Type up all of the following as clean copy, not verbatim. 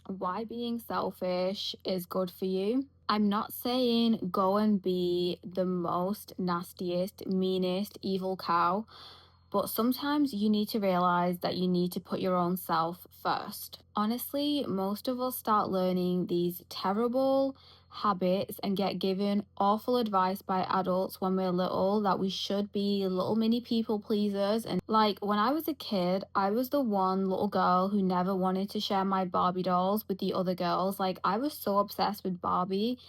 Why being selfish is good for you. I'm not saying go and be the most nastiest, meanest, evil cow, but sometimes you need to realize that you need to put your own self first. Honestly, most of us start learning these terrible habits and get given awful advice by adults when we're little that we should be little mini people pleasers. And like when I was a kid, I was the one little girl who never wanted to share my Barbie dolls with the other girls. Like I was so obsessed with Barbie.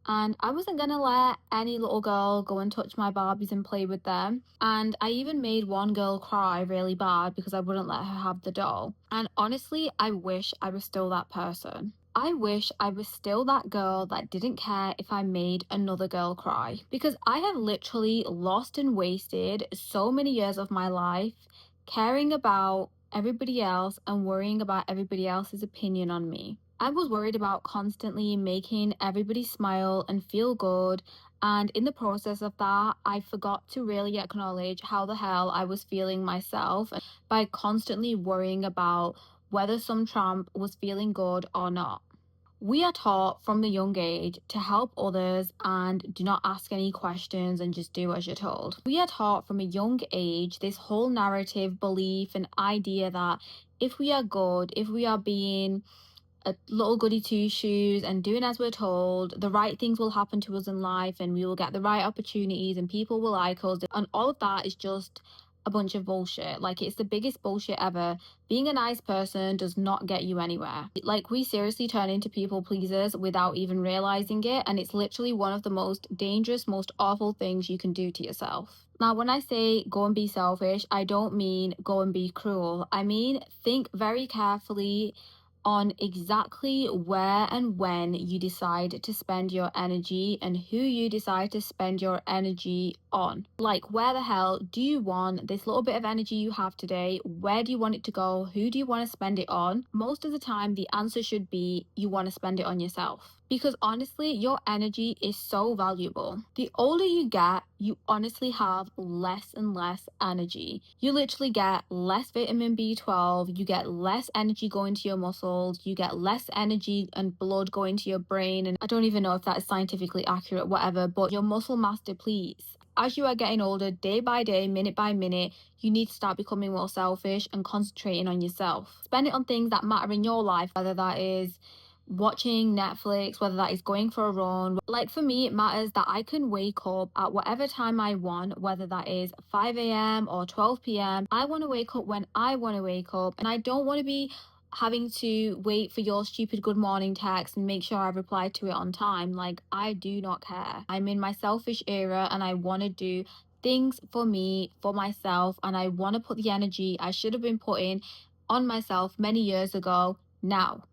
And I wasn't gonna let any little girl go and touch my Barbies and play with them. And I even made one girl cry really bad because I wouldn't let her have the doll. And honestly, I wish I was still that person. I wish I was still that girl that didn't care if I made another girl cry. Because I have literally lost and wasted so many years of my life caring about everybody else and worrying about everybody else's opinion on me. I was worried about constantly making everybody smile and feel good. And in the process of that, I forgot to really acknowledge how the hell I was feeling myself by constantly worrying about whether some tramp was feeling good or not. We are taught from the young age to help others and do not ask any questions and just do as you're told. We are taught from a young age this whole narrative, belief, and idea that if we are good, if we are being a little goody two shoes and doing as we're told, the right things will happen to us in life and we will get the right opportunities and people will like us. And all of that is just a bunch of bullshit. Like, it's the biggest bullshit ever. Being a nice person does not get you anywhere. Like, we seriously turn into people pleasers without even realizing it. And it's literally one of the most dangerous, most awful things you can do to yourself. Now, when I say go and be selfish, I don't mean go and be cruel. I mean, think very carefully on exactly where and when you decide to spend your energy and who you decide to spend your energy on. Like, where the hell do you want this little bit of energy you have today? Where do you want it to go? Who do you want to spend it on? Most of the time, the answer should be you want to spend it on yourself. Because honestly, your energy is so valuable. The older you get, you honestly have less and less energy. You literally get less vitamin B12, you get less energy going to your muscles, you get less energy and blood going to your brain. And I don't even know if that is scientifically accurate, whatever, but your muscle mass depletes. As you are getting older, day by day, minute by minute, you need to start becoming more selfish and concentrating on yourself. Spend it on things that matter in your life, whether that is watching Netflix, whether that is going for a run. Like for me, it matters that I can wake up at whatever time I want, whether that is 5 a.m. or 12 p.m. I want to wake up when I want to wake up, and I don't want to be having to wait for your stupid good morning text and make sure I reply to it on time. Like, I do not care. I'm in my selfish era and I want to do things for me, for myself, and I want to put the energy I should have been putting on myself many years ago now.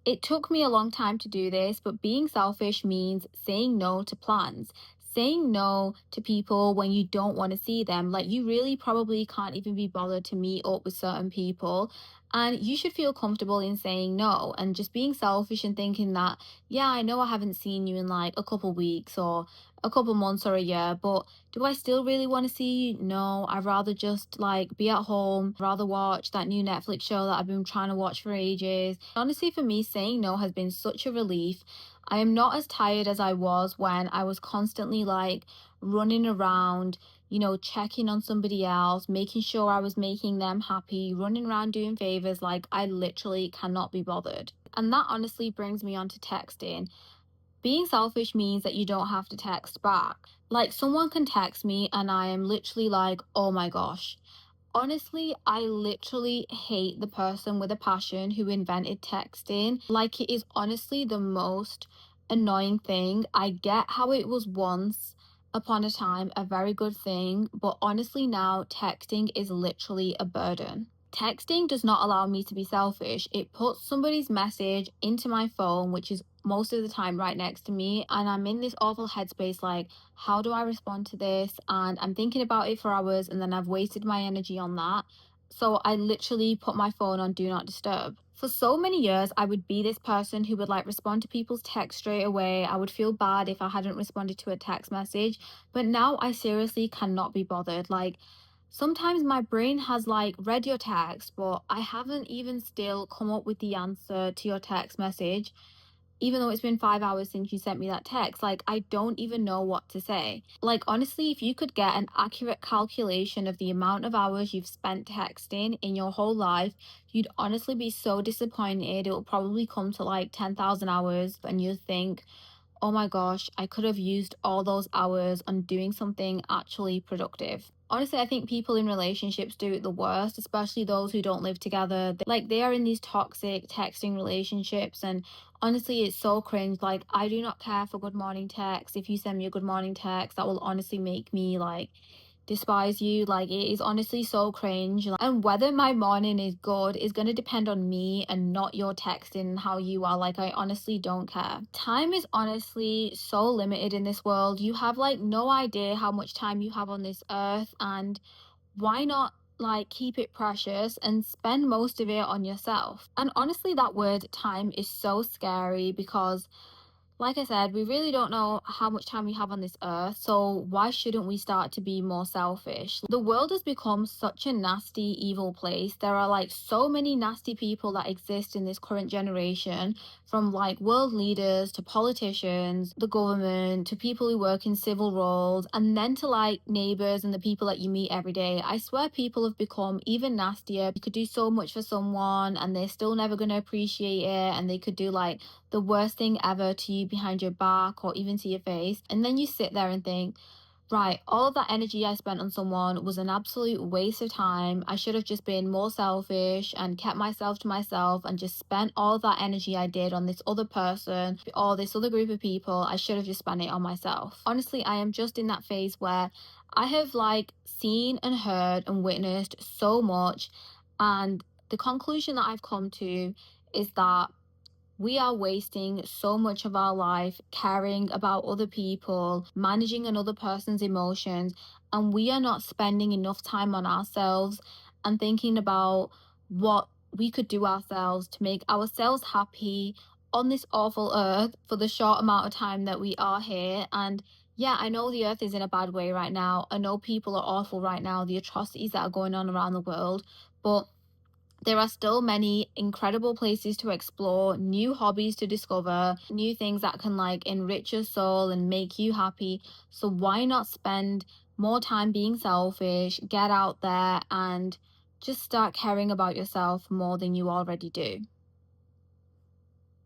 It took me a long time to do this, but being selfish means saying no to plans, saying no to people when you don't want to see them. Like, you really probably can't even be bothered to meet up with certain people, and you should feel comfortable in saying no and just being selfish and thinking that, yeah, I know I haven't seen you in like a couple weeks or a couple months or a year, but do I still really want to see you? No, I'd rather just like be at home, rather watch that new Netflix show that I've been trying to watch for ages. Honestly, for me, saying no has been such a relief. I am not as tired as I was when I was constantly like running around, checking on somebody else, making sure I was making them happy, running around doing favors. Like, I literally cannot be bothered. And that honestly brings me on to texting. Being selfish means that you don't have to text back. Like, someone can text me and I am literally like, oh my gosh. Honestly, I literally hate the person with a passion who invented texting. Like, it is honestly the most annoying thing. I get how it was once upon a time a very good thing, but honestly, now texting is literally a burden. Texting does not allow me to be selfish. It puts somebody's message into my phone, which is most of the time right next to me, and I'm in this awful headspace like, how do I respond to this? And I'm thinking about it for hours and then I've wasted my energy on that. So I literally put my phone on do not disturb. For so many years, I would be this person who would like respond to people's texts straight away. I would feel bad if I hadn't responded to a text message. But now I seriously cannot be bothered. Like, Sometimes my brain has like read your text, but I haven't even still come up with the answer to your text message, even though it's been 5 hours since you sent me that text. Like, I don't even know what to say. Like, honestly, if you could get an accurate calculation of the amount of hours you've spent texting in your whole life, you'd honestly be so disappointed. It will probably come to like 10,000 hours, and you'd think, oh my gosh, I could have used all those hours on doing something actually productive. Honestly, I think people in relationships do it the worst, especially those who don't live together. Like, they are in these toxic texting relationships, and honestly, it's so cringe. Like, I do not care for good morning text. If you send me a good morning text, that will honestly make me like despise you. Like, it is honestly so cringe. And whether my morning is good is going to depend on me and not your texting and how you are. Like, I honestly don't care. Time is honestly so limited in this world. You have like no idea how much time you have on this earth, and why not like keep it precious and spend most of it on yourself? And honestly, that word time is so scary because, like I said, we really don't know how much time we have on this earth, so why shouldn't we start to be more selfish? The world has become such a nasty, evil place. There are like so many nasty people that exist in this current generation, from like world leaders to politicians, the government, to people who work in civil roles, and then to like neighbors and the people that you meet every day. I swear people have become even nastier. You could do so much for someone and they're still never going to appreciate it, and they could do like the worst thing ever to you behind your back or even to your face. And then you sit there and think, right, all of that energy I spent on someone was an absolute waste of time. I should have just been more selfish and kept myself to myself and just spent all of that energy I did on this other person or this other group of people. I should have just spent it on myself. Honestly, I am just in that phase where I have like seen and heard and witnessed so much. And the conclusion that I've come to is that we are wasting so much of our life caring about other people, managing another person's emotions, and we are not spending enough time on ourselves and thinking about what we could do ourselves to make ourselves happy on this awful earth for the short amount of time that we are here. And yeah, I know the earth is in a bad way right now. I know people are awful right now, the atrocities that are going on around the world, but there are still many incredible places to explore, new hobbies to discover, new things that can like enrich your soul and make you happy. So why not spend more time being selfish, get out there and just start caring about yourself more than you already do?